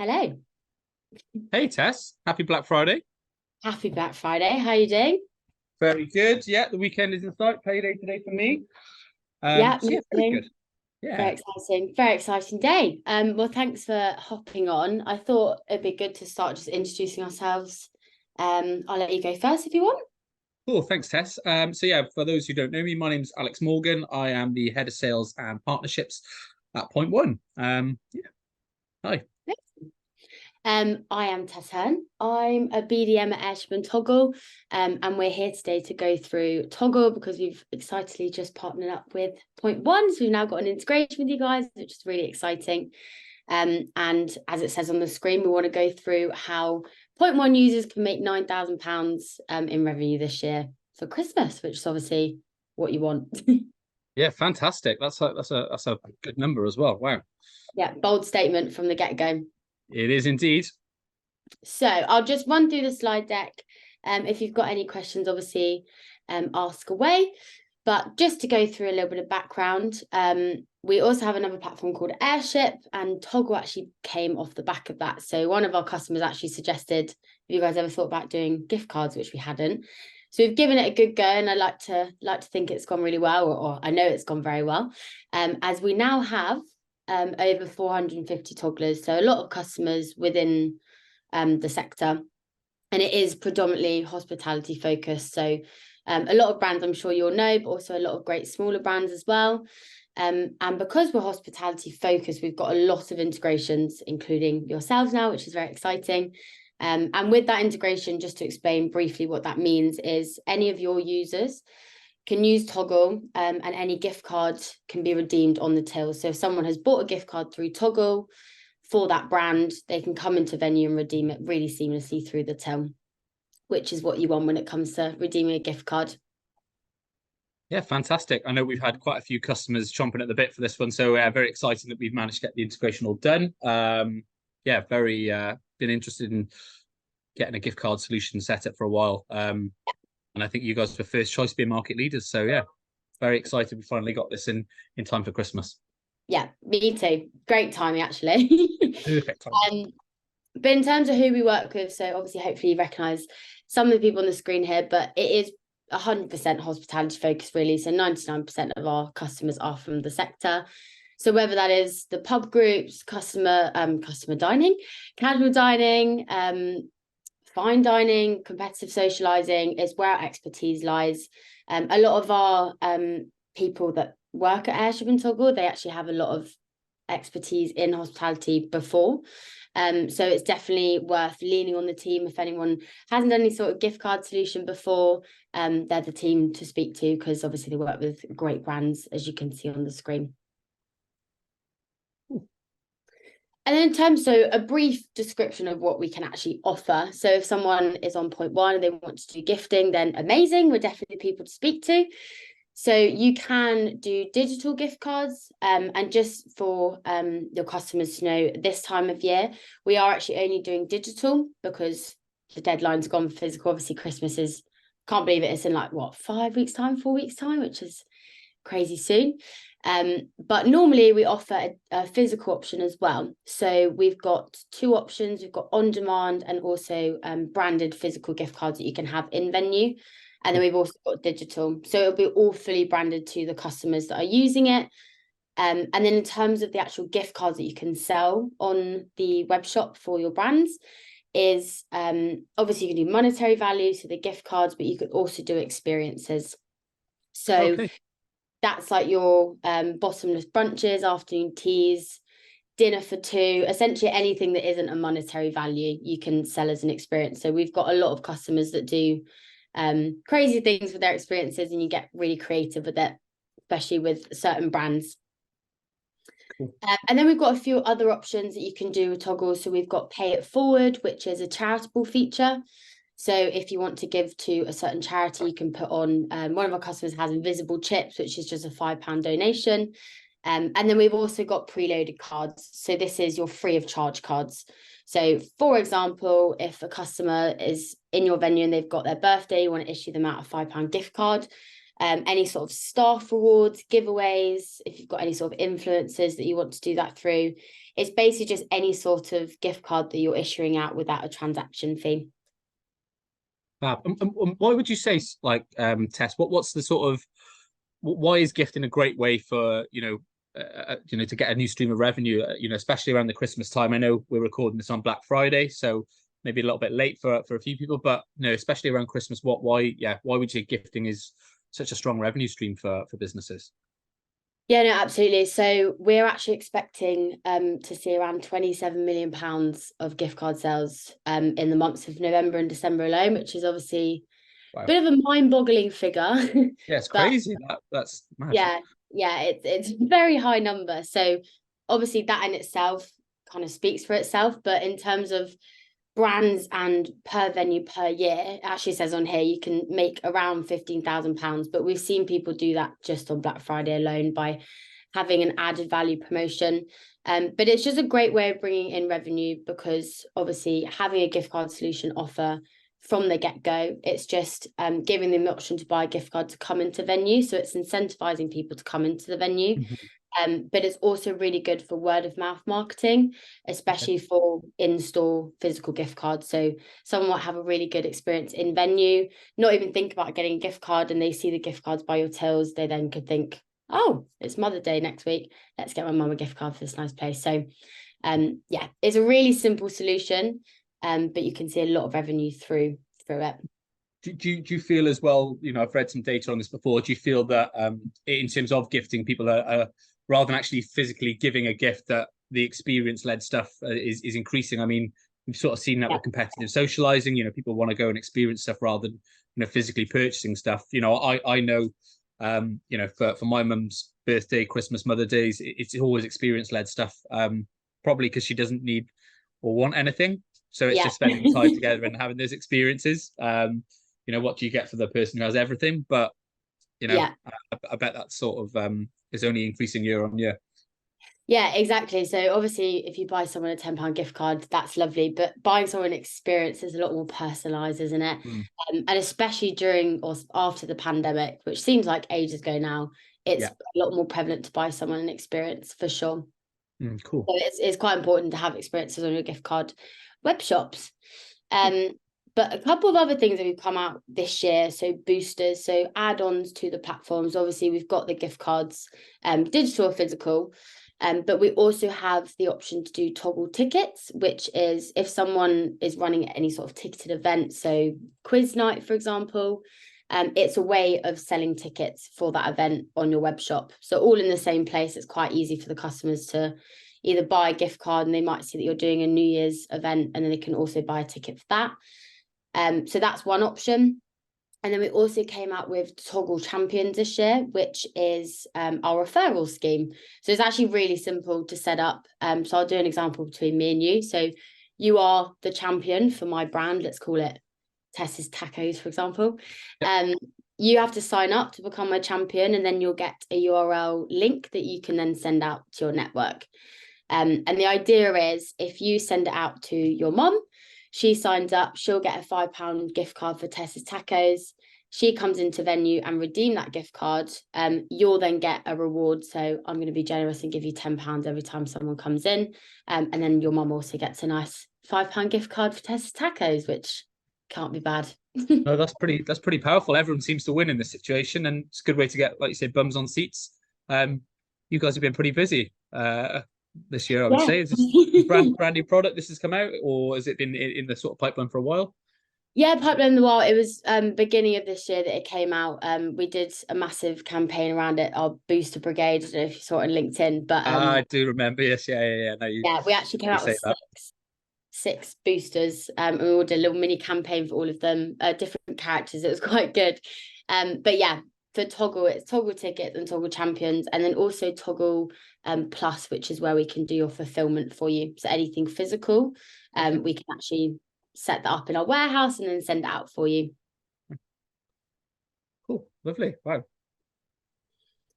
Hello. Hey Tess, happy Black Friday. Happy Black Friday. How are you doing? Very good. Yeah, the weekend is in sight. Payday today for me. Yeah, So me yeah, very too. good. Yeah. Very exciting. Very exciting day. Well, thanks for hopping on. I thought it'd be good to start just introducing ourselves. I'll let you go first if you want. Cool. Thanks, Tess. So yeah, for those who don't know me, my name's Alex Morgan. I am the head of sales and partnerships at pointOne. Yeah. Hi. I am Tess Hearn. I'm a BDM at Airship and Toggle, and we're here today to go through Toggle because we've excitedly just partnered up with pointOne. So we've now got an integration with you guys, which is really exciting. And as it says on the screen, we want to go through how pointOne users can make £9,000 in revenue this year for Christmas, which is obviously what you want. Yeah, fantastic. That's a good number as well. Wow. Yeah, bold statement from the get-go. It is indeed. So I'll just run through the slide deck. If you've got any questions, obviously ask away. But just to go through a little bit of background, we also have another platform called Airship, and Toggle actually came off the back of that. So one of our customers actually suggested, have you guys ever thought about doing gift cards, which we hadn't. So we've given it a good go, and I like to think it's gone really well, or I know it's gone very well, as we now have over 450 togglers. So a lot of customers within the sector, and it is predominantly hospitality focused. So a lot of brands I'm sure you'll know, but also a lot of great smaller brands as well. And because we're hospitality focused, we've got a lot of integrations, including yourselves now, which is very exciting. And with that integration, just to explain briefly what that means, is any of your users can use Toggle, and any gift card can be redeemed on the till. So if someone has bought a gift card through Toggle for that brand, they can come into venue and redeem it really seamlessly through the till, which is what you want when it comes to redeeming a gift card. Yeah, fantastic. I know we've had quite a few customers chomping at the bit for this one, so very exciting that we've managed to get the integration all done. Yeah, very been interested in getting a gift card solution set up for a while. And I think you guys were first choice being market leaders. So yeah, very excited we finally got this in time for Christmas. Yeah, me too. Great timing, actually. Perfect time. But in terms of who we work with, so obviously, hopefully, you recognise some of the people on the screen here, but it is 100% hospitality focused, really. So 99% of our customers are from the sector. So whether that is the pub groups, customer dining, casual dining, fine dining, competitive socializing is where our expertise lies. A lot of our people that work at Airship and Toggle, they actually have a lot of expertise in hospitality before. So it's definitely worth leaning on the team. If anyone hasn't done any sort of gift card solution before, they're the team to speak to, because obviously they work with great brands, as you can see on the screen. And then in terms, so a brief description of what we can actually offer. So if someone is on pointOne and they want to do gifting, then amazing. We're definitely people to speak to. So you can do digital gift cards, and just for your customers to know, this time of year, we are actually only doing digital because the deadline's gone for physical. Obviously, Christmas is, can't believe it, it's in like, what, 5 weeks time, 4 weeks time, which is crazy soon. But normally we offer a physical option as well. So we've got two options. We've got on demand and also branded physical gift cards that you can have in venue. And then we've also got digital. So it'll be all fully branded to the customers that are using it. And then in terms of the actual gift cards that you can sell on the web shop for your brands, is obviously you can do monetary value, so the gift cards, but you could also do experiences. So Okay. that's like your bottomless brunches, afternoon teas, dinner for two, essentially anything that isn't a monetary value, you can sell as an experience. So we've got a lot of customers that do crazy things with their experiences, and you get really creative with it, especially with certain brands. Cool. And then we've got a few other options that you can do with Toggle. So we've got Pay It Forward, which is a charitable feature. So if you want to give to a certain charity, you can put on, one of our customers has invisible chips, which is just a £5 donation. And then we've also got preloaded cards. So this is your free of charge cards. So for example, if a customer is in your venue and they've got their birthday, you want to issue them out a £5 gift card. any sort of staff rewards, giveaways, if you've got any sort of influencers that you want to do that through. It's basically just any sort of gift card that you're issuing out without a transaction fee. Why would you say, like, Tess, what's the sort of, why is gifting a great way for, to get a new stream of revenue, especially around the Christmas time? I know we're recording this on Black Friday, so maybe a little bit late for a few people, but especially around Christmas, why would you say gifting is such a strong revenue stream for businesses? Yeah, no, absolutely. So we're actually expecting to see around £27 million of gift card sales in the months of November and December alone, which is obviously a bit of a mind-boggling figure. Yeah, it's but crazy. That's mad. Yeah, it's a very high number. So obviously that in itself kind of speaks for itself, but in terms of brands and per venue per year, it actually says on here you can make around £15,000, but we've seen people do that just on Black Friday alone by having an added value promotion. But it's just a great way of bringing in revenue, because obviously having a gift card solution offer from the get-go, it's just giving them the option to buy a gift card to come into venue, so it's incentivizing people to come into the venue. But it's also really good for word of mouth marketing, especially for in-store physical gift cards. So someone might have a really good experience in venue, not even think about getting a gift card, and they see the gift cards by your tills, they then could think, oh, it's Mother's Day next week, let's get my mum a gift card for this nice place. So yeah, it's a really simple solution, but you can see a lot of revenue through it. Do you feel as well, I've read some data on this before, do you feel that in terms of gifting, people are rather than actually physically giving a gift, that the experience-led stuff is increasing? I mean, we've sort of seen that with competitive socializing. People want to go and experience stuff rather than physically purchasing stuff. I know, for my mum's birthday, Christmas, Mother's Days, it's always experience-led stuff. Probably because she doesn't need or want anything, so it's just spending time together and having those experiences. What do you get for the person who has everything? But I bet that sort of is only increasing year on year. Yeah, exactly. So obviously, if you buy someone a £10 gift card, that's lovely. But buying someone an experience is a lot more personalised, isn't it? And especially during or after the pandemic, which seems like ages ago now, it's a lot more prevalent to buy someone an experience for sure. Cool. So it's quite important to have experiences on your gift card web shops. But a couple of other things that we've come out this year, so boosters, so add-ons to the platforms. Obviously, we've got the gift cards, digital or physical, but we also have the option to do toggle tickets, which is if someone is running any sort of ticketed event, so quiz night, for example, it's a way of selling tickets for that event on your web shop. So all in the same place. It's quite easy for the customers to either buy a gift card, and they might see that you're doing a New Year's event, and then they can also buy a ticket for that. So that's one option. And then we also came out with Toggle Champions this year, which is our referral scheme. So it's actually really simple to set up. So I'll do an example between me and you. So you are the champion for my brand. Let's call it Tess's Tacos, for example. You have to sign up to become a champion, and then you'll get a URL link that you can then send out to your network. And the idea is, if you send it out to your mum, she signs up, she'll get a £5 gift card for Tess's Tacos. She comes into venue and redeem that gift card. You'll then get a reward. So I'm going to be generous and give you £10 every time someone comes in. And then your mum also gets a nice £5 gift card for Tess's Tacos, which can't be bad. No, that's pretty powerful. Everyone seems to win in this situation, and it's a good way to get, like you say, bums on seats. You guys have been pretty busy this year, I would say. Is this brand new product this has come out, or has it been in the sort of pipeline for a while? Yeah, pipeline the while. It was beginning of this year that it came out. We did a massive campaign around it, our booster brigade. I don't know if you saw it on LinkedIn, but I do remember. Yes, yeah. No, we actually came out with six boosters, and we all did a little mini campaign for all of them, different characters. It was quite good. But yeah, for Toggle, it's Toggle Tickets and Toggle Champions, and then also Toggle Plus, which is where we can do your fulfillment for you. So anything physical, we can actually set that up in our warehouse and then send it out for you. Cool, lovely, wow.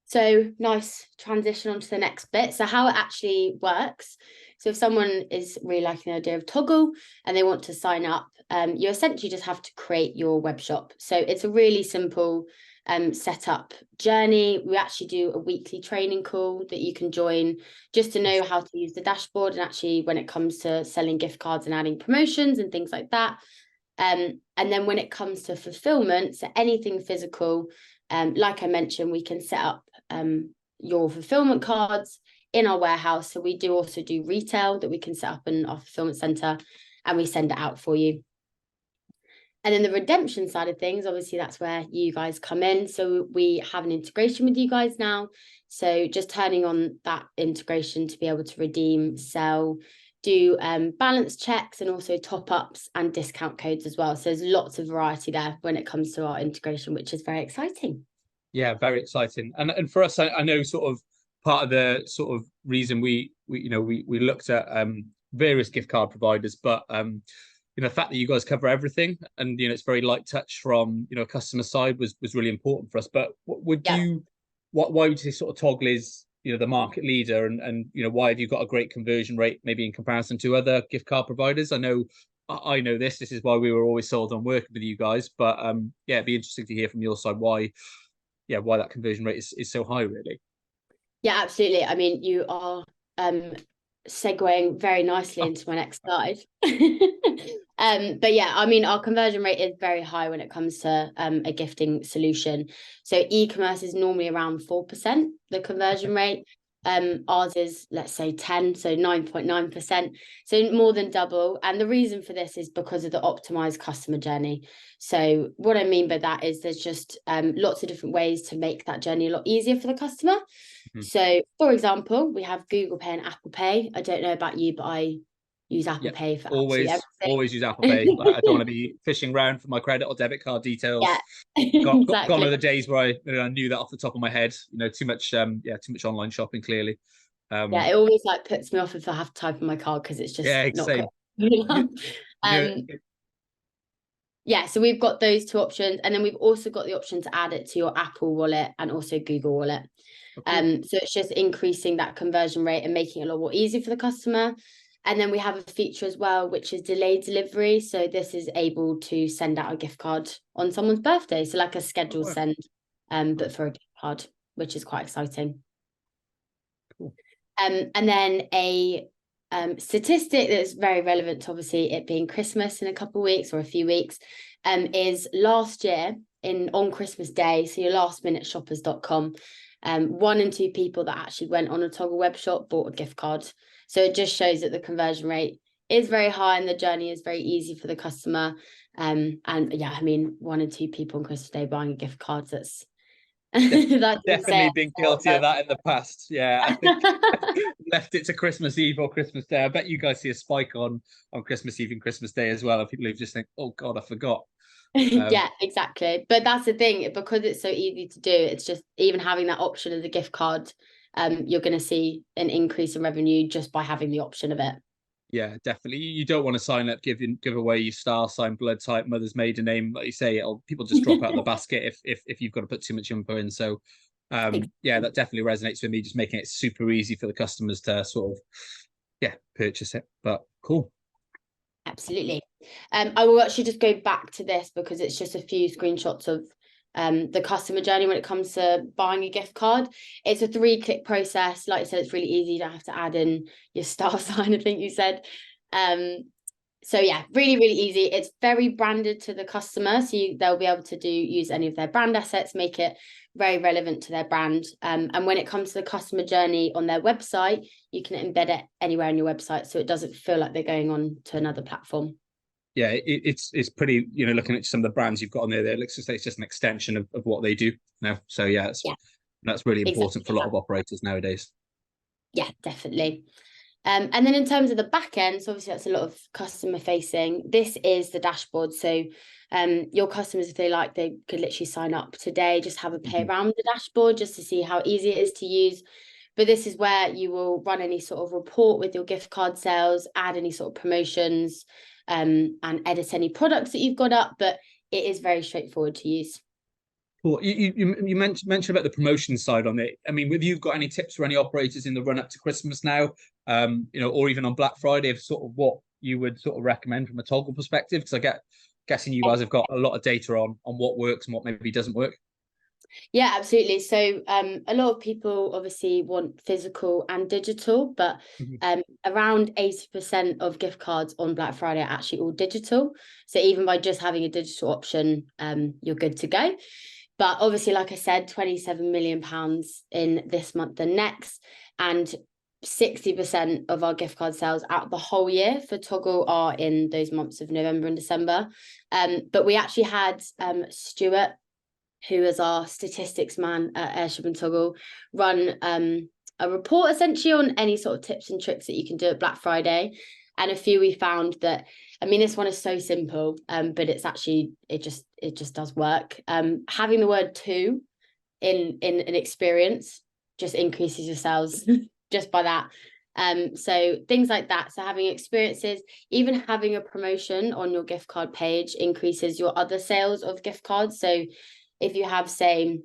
So nice transition onto the next bit. So how it actually works. So if someone is really liking the idea of Toggle and they want to sign up, you essentially just have to create your web shop. So it's a really simple setup journey. We actually do a weekly training call that you can join just to know how to use the dashboard, and actually when it comes to selling gift cards and adding promotions and things like that. And then when it comes to fulfillment, so anything physical, like I mentioned, we can set up your fulfillment cards in our warehouse. So we do also do retail that we can set up in our fulfillment center, and we send it out for you. And then the redemption side of things, obviously that's where you guys come in. So we have an integration with you guys now. So just turning on that integration to be able to redeem, sell, do balance checks, and also top ups and discount codes as well. So there's lots of variety there when it comes to our integration, which is very exciting. Yeah, very exciting. And for us, I know sort of part of the sort of reason we looked at various gift card providers, but the fact that you guys cover everything, and it's very light touch from customer side was really important for us. But why would you say sort of Toggle is the market leader, and why have you got a great conversion rate maybe in comparison to other gift card providers? I know this is why we were always sold on working with you guys, but it'd be interesting to hear from your side why that conversion rate is so high, really. Yeah, absolutely. I mean, you are segueing very nicely into my next slide. But yeah, I mean, our conversion rate is very high when it comes to a gifting solution. So e-commerce is normally around 4%, the conversion rate. Ours is, let's say, 10, so 9.9%, so more than double. And the reason for this is because of the optimized customer journey. So what I mean by that is there's just lots of different ways to make that journey a lot easier for the customer. So, for example, we have Google Pay and Apple Pay. I don't know about you, but I use Apple Pay for always use Apple Pay. I don't want to be fishing around for my credit or debit card details. Yeah, exactly. Gone are the days where I knew that off the top of my head. Too much online shopping, clearly. Yeah, it always puts me off if I have to type in my card because it's just not quick. Yeah, so we've got those two options, and then we've also got the option to add it to your Apple Wallet and also Google Wallet. Okay. So it's just increasing that conversion rate and making it a lot more easy for the customer. And then we have a feature as well, which is delayed delivery. So this is able to send out a gift card on someone's birthday, so like a scheduled send, but for a gift card, which is quite exciting. Cool. And then a statistic that's very relevant to obviously it being Christmas in a couple of weeks or a few weeks, is last year on Christmas Day, so your lastminuteshoppers.com, 1 in 2 people that actually went on a Toggle web shop bought a gift card. So it just shows that the conversion rate is very high and the journey is very easy for the customer. And yeah, I mean, 1 in 2 people on Christmas Day buying a gift card, that's definitely been guilty of that in the past. Yeah, I think left it to Christmas Eve or Christmas Day. I bet you guys see a spike on Christmas Eve and Christmas Day as well. People who just think, oh God, I forgot. Yeah, exactly. But that's the thing, because it's so easy to do, it's just even having that option of the gift card, you're going to see an increase in revenue just by having the option of it. Yeah, definitely. You don't want to sign up, give away your star sign, blood type, mother's maiden name. Like you say, people just drop out of the basket if you've got to put too much info in. So, yeah, that definitely resonates with me. Just making it super easy for the customers to sort of, purchase it. But cool. Absolutely. I will actually just go back to this because it's just a few screenshots of the customer journey when it comes to buying a gift card. It's a 3-click process. Like I said, it's really easy. You don't have to add in your star sign, I think you said. So yeah, really, really easy. It's very branded to the customer, so they'll be able to use any of their brand assets, make it very relevant to their brand. And when it comes to the customer journey on their website, you can embed it anywhere on your website, so it doesn't feel like they're going on to another platform. Yeah, it's pretty, looking at some of the brands you've got on there, it looks like it's just an extension of what they do now. So yeah, that's really important for a lot of operators nowadays. Yeah, definitely. And then in terms of the back end, so obviously that's a lot of customer facing. This is the dashboard. So your customers, if they like, they could literally sign up today, just have a play around with the dashboard just to see how easy it is to use. But this is where you will run any sort of report with your gift card sales, add any sort of promotions, and edit any products that you've got up. But it is very straightforward to use. Cool. You mentioned about the promotion side on it. I mean, have you got any tips for any operators in the run up to Christmas now, or even on Black Friday, of sort of what you would sort of recommend from a Toggle perspective? Because guessing you guys have got a lot of data on what works and what maybe doesn't work. Yeah, absolutely. So a lot of people obviously want physical and digital, but around 80% of gift cards on Black Friday are actually all digital. So even by just having a digital option, you're good to go. But obviously, like I said, £27 million in this month and next. And 60% of our gift card sales out the whole year for Toggle are in those months of November and December. But we actually had Stuart, who is our statistics man at Airship and Toggle, run a report essentially on any sort of tips and tricks that you can do at Black Friday. And a few we found that, I mean, this one is so simple, but it's actually, it just does work. Having the word to in an experience just increases your sales just by that. So things like that. So having experiences, even having a promotion on your gift card page increases your other sales of gift cards. So if you have, say,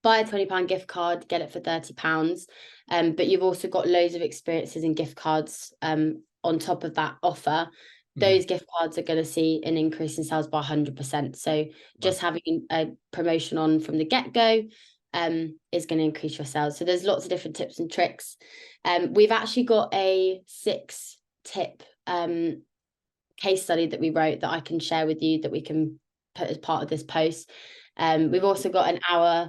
buy a £20 gift card, get it for £30, but you've also got loads of experiences and gift cards on top of that offer, those gift cards are going to see an increase in sales by 100%. So just having a promotion on from the get-go is going to increase your sales. So there's lots of different tips and tricks. We've actually got a 6-tip case study that we wrote that I can share with you that we can put as part of this post. We've also got an hour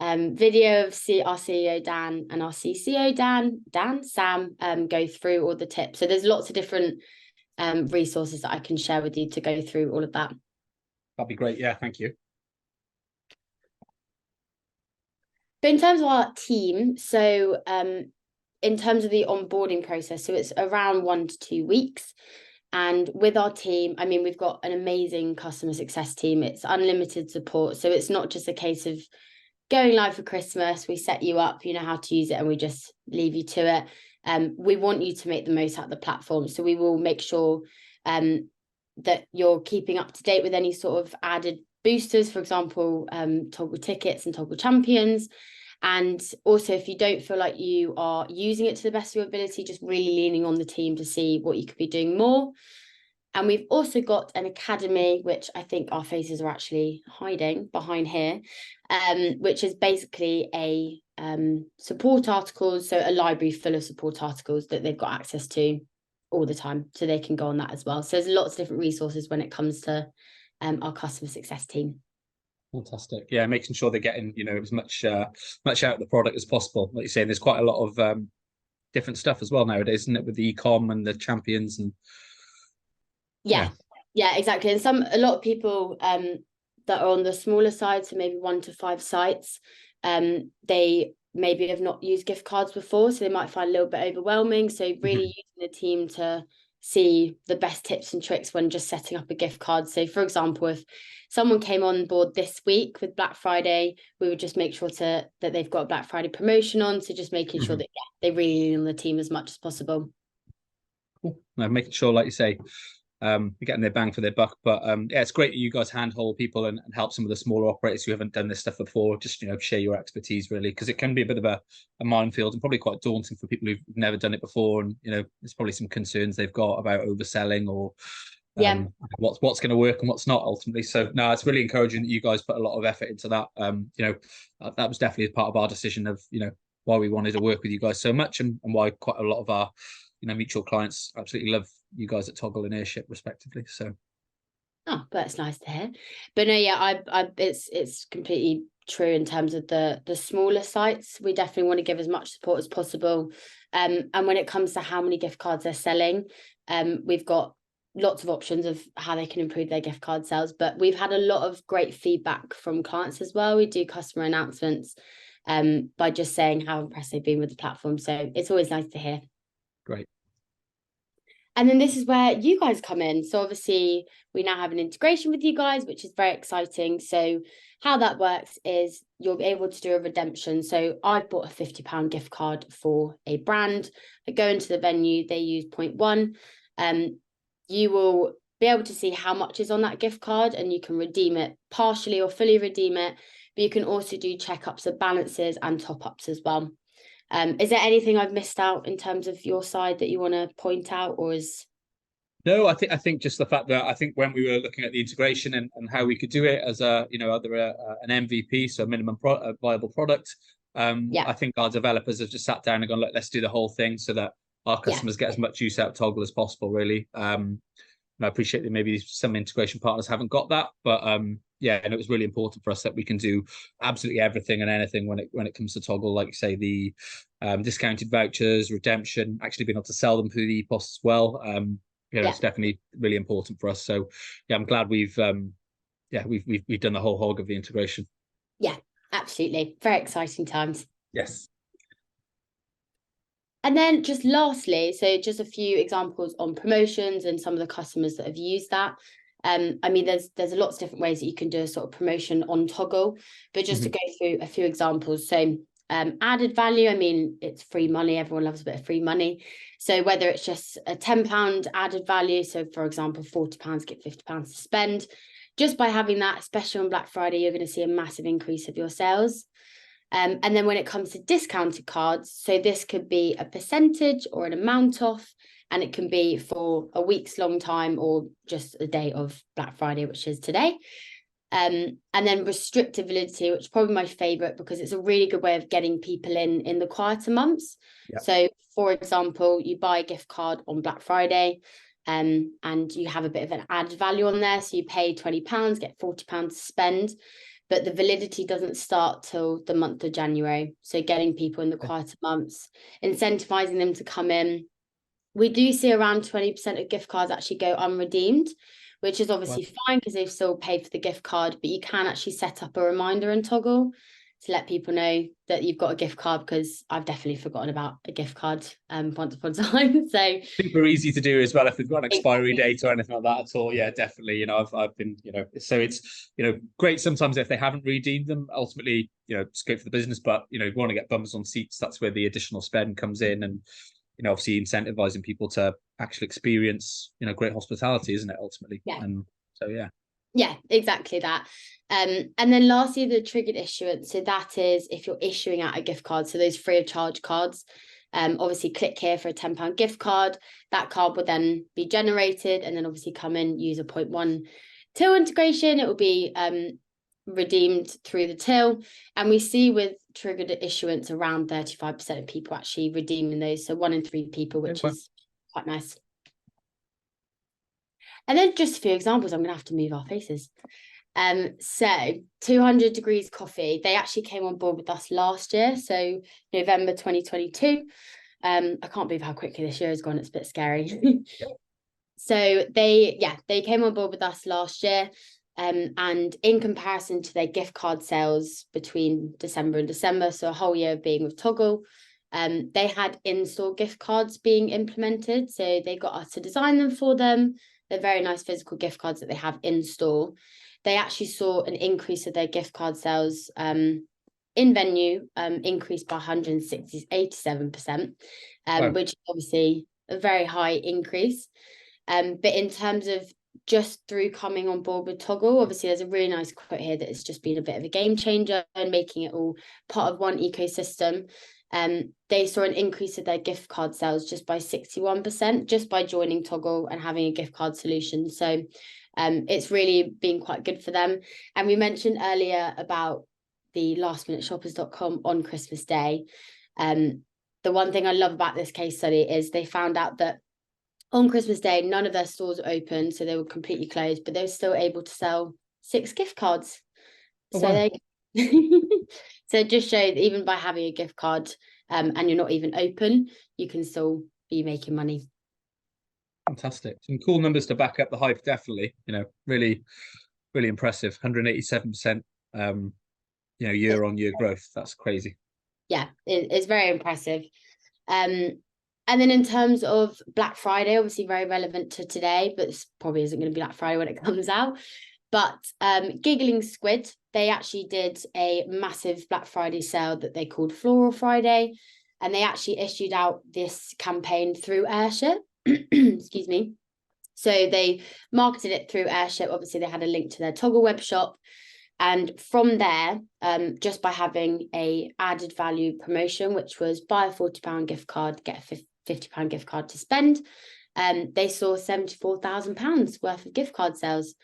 video of our CEO Dan and our CCO Sam go through all the tips. So there's lots of different resources that I can share with you to go through all of that. That'd be great. Yeah, thank you. But in terms of our team, so in terms of the onboarding process, so it's around 1 to 2 weeks. And with our team, I mean, we've got an amazing customer success team. It's unlimited support. So it's not just a case of going live for Christmas, we set you up, you know how to use it, and we just leave you to it. We want you to make the most out of the platform. So we will make sure that you're keeping up to date with any sort of added boosters, for example, Toggle tickets and Toggle champions. And also, if you don't feel like you are using it to the best of your ability, just really leaning on the team to see what you could be doing more. And we've also got an academy, which I think our faces are actually hiding behind here, which is basically a support articles, so a library full of support articles that they've got access to all the time, so they can go on that as well. So there's lots of different resources when it comes to our customer success team. Fantastic. Yeah, making sure they're getting, as much out of the product as possible. Like you say, there's quite a lot of different stuff as well nowadays, isn't it, with the e-com and the champions and yeah, exactly. And a lot of people that are on the smaller side, so maybe 1 to 5 sites, they maybe have not used gift cards before, so they might find a little bit overwhelming. So really using the team to see the best tips and tricks when just setting up a gift card. So for example, if someone came on board this week with Black Friday, we would just make sure that they've got a Black Friday promotion on. So just making sure that they really lean on the team as much as possible. Cool. No, making sure, like you say, you're getting their bang for their buck. But yeah, it's great that you guys handhold people and help some of the smaller operators who haven't done this stuff before. Just share your expertise, really, because it can be a bit of a minefield and probably quite daunting for people who've never done it before. And there's probably some concerns they've got about overselling or what's going to work and what's not ultimately. So no, it's really encouraging that you guys put a lot of effort into that. That was definitely part of our decision of why we wanted to work with you guys so much and why quite a lot of our mutual clients absolutely love you guys at Toggle and Airship respectively. So that's nice to hear. But no, yeah, it's completely true in terms of the smaller sites. We definitely want to give as much support as possible. And when it comes to how many gift cards they're selling, we've got lots of options of how they can improve their gift card sales. But we've had a lot of great feedback from clients as well. We do customer announcements by just saying how impressed they've been with the platform. So it's always nice to hear. Great. And then this is where you guys come in. So obviously we now have an integration with you guys, which is very exciting. So how that works is you'll be able to do a redemption. So I've bought a £50 gift card for a brand. I go into the venue, they use pointOne. You will be able to see how much is on that gift card and you can redeem it partially or fully redeem it. But you can also do checkups of balances and top-ups as well. Is there anything I've missed out in terms of your side that you want to point out, or is No, I think just the fact that I think when we were looking at the integration and how we could do it as a, you know, either an MVP, so minimum viable product, Yeah, I think our developers have just sat down and gone, look, let's do the whole thing so that our yeah, customers get as much use out of Toggle as possible, really. And I appreciate that maybe some integration partners haven't got that, but yeah, and it was really important for us that we can do absolutely everything and anything when it comes to Toggle, like you say, the discounted vouchers, redemption, actually being able to sell them through the EPoS as well. You know, yeah, it's definitely really important for us. So yeah, I'm glad we've we've done the whole hog of the integration. yeah, absolutely. Very exciting times. Yes. And then just lastly, so just a few examples on promotions and some of the customers that have used that. I mean, there's lots of different ways that you can do a sort of promotion on Toggle, but just to go through a few examples. So added value, I mean, it's free money. Everyone loves a bit of free money. So whether it's just a £10 added value, so for example, £40, get £50 to spend, just by having that, especially on Black Friday, you're going to see a massive increase of your sales. And then when it comes to discounted cards, so this could be a percentage or an amount off, and it can be for a week's long time or just a day of Black Friday, which is today. And then restricted validity, which is probably my favorite because it's a really good way of getting people in the quieter months. Yep. So, for example, you buy a gift card on Black Friday, and you have a bit of an added value on there. So you pay £20, get £40 to spend, but the validity doesn't start till the month of January. So getting people in the quieter months, incentivizing them to come in. We do see around 20% of gift cards actually go unredeemed, which is obviously fine because they've still paid for the gift card, but you can actually set up a reminder in Toggle to let people know that you've got a gift card, because I've definitely forgotten about a gift card once upon a time. So Super easy to do as well if they've got an expiry exactly. date or anything like that at all. Yeah, definitely. You know, I've been, you know, so it's, you know, great sometimes if they haven't redeemed them. Ultimately, you know, it's great for the business, but you know, you want to get bums on seats. That's where the additional spend comes in, and you know, obviously incentivizing people to actually experience, you know, great hospitality, isn't it? Ultimately, Yeah. and so yeah. Yeah, exactly that. And then lastly, the triggered issuance. So that is if you're issuing out a gift card, so those free of charge cards. Obviously click here for a £10 gift card. That card will then be generated and then obviously come in, use a pointOne till integration. It will be redeemed through the till. And we see with triggered issuance around 35% of people actually redeeming those. So 1 in 3 people, which is quite nice. And then just a few examples. I'm going to have to move our faces. So 200 Degrees Coffee, they actually came on board with us last year, so November 2022. I can't believe how quickly this year has gone. It's a bit scary. So they came on board with us last year. And in comparison to their gift card sales between December and December, so a whole year of being with Toggle, they had in-store gift cards being implemented. So they got us to design them for them. They're very nice physical gift cards that they have in store. They actually saw an increase of their gift card sales in venue, increased by 187%, which is obviously a very high increase. But in terms of just through coming on board with Toggle, obviously there's a really nice quote here that it's just been a bit of a game changer and making it all part of one ecosystem. They saw an increase of their gift card sales just by 61%, just by joining Toggle and having a gift card solution. So it's really been quite good for them. And we mentioned earlier about the lastminuteshoppers.com on Christmas Day. The one thing I love about this case study is they found out that on Christmas Day, none of their stores were open, so they were completely closed, but they were still able to sell 6 gift cards. So so it just showed even by having a gift card and you're not even open, you can still be making money. Fantastic. Some cool numbers to back up the hype, definitely. You know, really, really impressive. 187%, you know, year-on-year growth. That's crazy. Yeah, it's very impressive. And then in terms of Black Friday, obviously very relevant to today, but this probably isn't going to be Black Friday when it comes out. But Giggling Squid, they actually did a massive Black Friday sale that they called Floral Friday. And they actually issued out this campaign through Airship. Excuse me. So they marketed it through Airship. Obviously, they had a link to their Toggle web shop. And from there, just by having a added value promotion, which was buy a £40 gift card, get a £50 gift card to spend, they saw £74,000 worth of gift card sales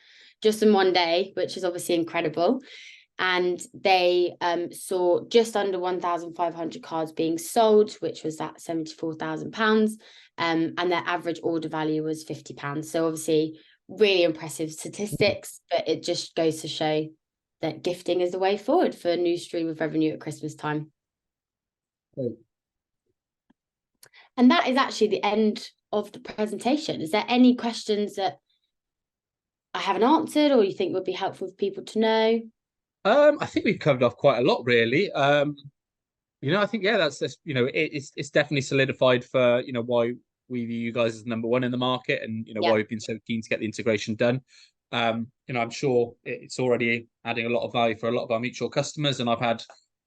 just in one day, which is obviously incredible. And they saw just under 1,500 cards being sold, which was that £74,000. And their average order value was £50. So obviously really impressive statistics, but it just goes to show that gifting is the way forward for a new stream of revenue at Christmas time. Great. And that is actually the end of the presentation. Is there any questions that I haven't answered or you think would be helpful for people to know? I think we've covered off quite a lot, really. I think that's it's definitely solidified for why we view you guys as number one in the market, and why we've been so keen to get the integration done. I'm sure it's already adding a lot of value for a lot of our mutual customers, and I've had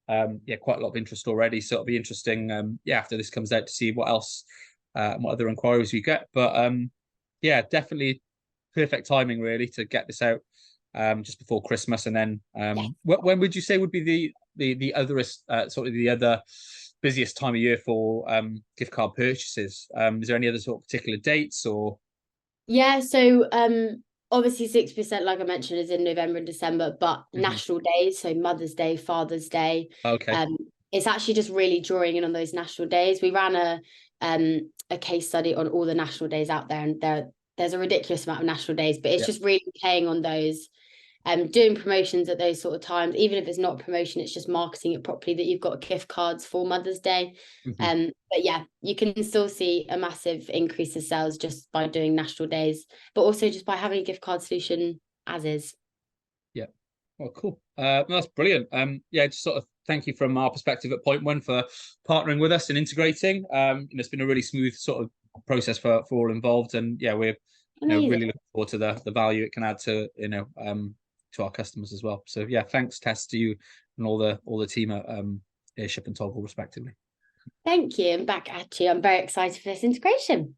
quite a lot of interest already. So it'll be interesting, after this comes out, to see what else, what other inquiries we get. But definitely perfect timing, really, to get this out just before Christmas. And then when would you say would be the other sort of the other busiest time of year for gift card purchases? Is there any other sort of particular dates or? So obviously 6%, like I mentioned, is in November and December, but national days, so Mother's Day, Father's Day, it's actually just really drawing in on those national days. We ran a case study on all the national days out there, and there's a ridiculous amount of national days, but it's just really playing on those, doing promotions at those sort of times. Even if it's not a promotion, it's just marketing it properly, that you've got gift cards for Mother's Day. But yeah, you can still see a massive increase of sales just by doing national days, but also just by having a gift card solution as is. Yeah. Well, cool. That's brilliant. Just sort of thank you from our perspective at pointOne for partnering with us and integrating. It's been a really smooth sort of process for all involved, and we're really looking forward to the value it can add to to our customers as well. So thanks, Tess, to you and all the team at Airship and Toggle respectively. Thank you, and back at you. I'm very excited for this integration.